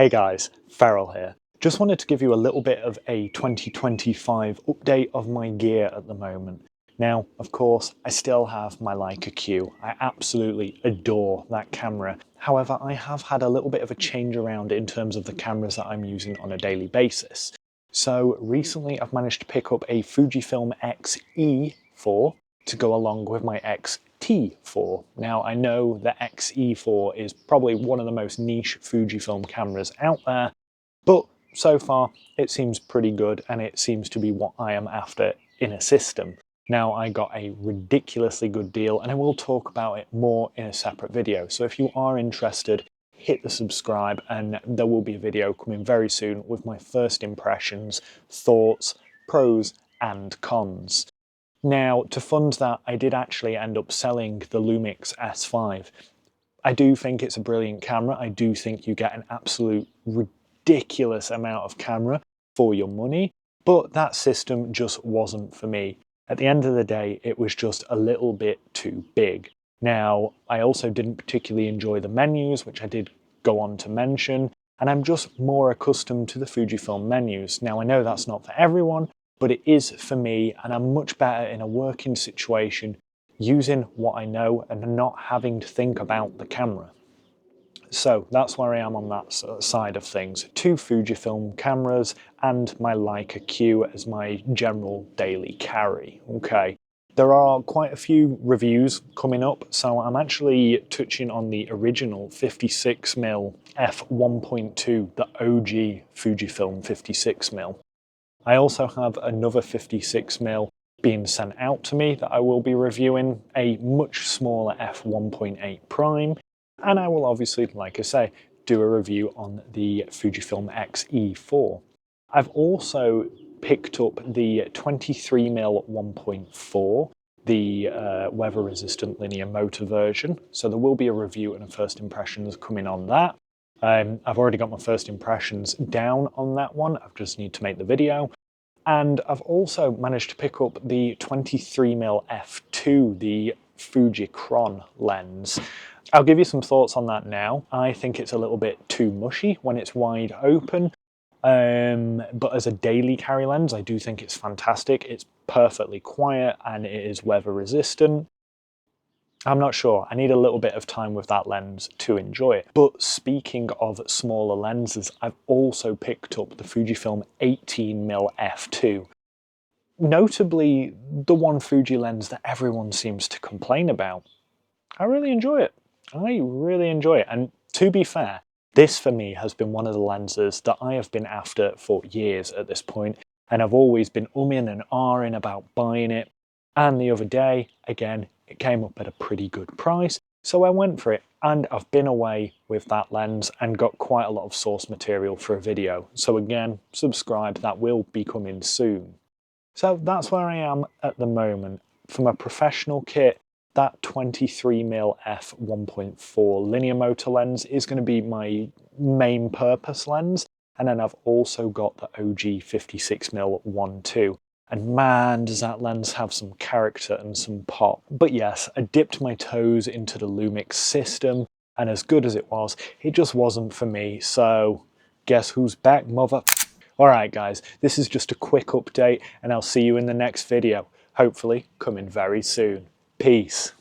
Hey guys, Farrell here. Just wanted to give you a little bit of a 2025 update of my gear at the moment. Now, of course, I still have my Leica Q. I absolutely adore that camera. However, I have had a little bit of a change around in terms of the cameras that I'm using on a daily basis. So recently I've managed to pick up a Fujifilm X-E4 to go along with my X-T4. Now I know the X-E4 is probably one of the most niche Fujifilm cameras out there, but so far it seems pretty good and it seems to be what I am after in a system. Now I got a ridiculously good deal and I will talk about it more in a separate video. So if you are interested, hit the subscribe and there will be a video coming very soon with my first impressions, thoughts, pros and cons. Now, to fund that, I did actually end up selling the Lumix S5. I do think it's a brilliant camera. I do think you get an absolute ridiculous amount of camera for your money, but that system just wasn't for me. At the end of the day, it was just a little bit too big. Now, I also didn't particularly enjoy the menus, which I did go on to mention, and I'm just more accustomed to the Fujifilm menus. Now, I know that's not for everyone, but it is for me, and I'm much better in a working situation using what I know and not having to think about the camera. So that's where I am on that side of things. Two Fujifilm cameras and my Leica Q as my general daily carry. Okay. There are quite a few reviews coming up, so I'm actually touching on the original 56mm f1.2, the OG Fujifilm 56mm. I also have another 56mm being sent out to me that I will be reviewing, a much smaller f1.8 prime, and I will obviously, like I say, do a review on the Fujifilm X-E4. I've also picked up the 23mm 1.4, the weather-resistant linear motor version, so there will be a review and a first impressions coming on that. I've already got my first impressions down on that one, I just need to make the video. And I've also managed to pick up the 23mm f2, the Fujicron lens. I'll give you some thoughts on that now. I think it's a little bit too mushy when it's wide open, but as a daily carry lens, I do think it's fantastic. It's perfectly quiet and it is weather resistant. I'm not sure, I need a little bit of time with that lens to enjoy it. But speaking of smaller lenses, I've also picked up the Fujifilm 18mm f2. Notably, the one Fuji lens that everyone seems to complain about. I really enjoy it. I really enjoy it. And to be fair, this for me has been one of the lenses that I have been after for years at this point, and I've always been umming and ahhing about buying it. And the other day, again, it came up at a pretty good price, so I went for it, and I've been away with that lens and got quite a lot of source material for a video. So again, subscribe, that will be coming soon. So that's where I am at the moment. From a professional kit, that 23mm f1.4 linear motor lens is going to be my main purpose lens, and then I've also got the OG 56mm 1.2. And man, does that lens have some character and some pop. But yes, I dipped my toes into the Lumix system, and as good as it just wasn't for me. So guess who's back, mother? Alright guys, this is just a quick update, and I'll see you in the next video. Hopefully coming very soon. Peace.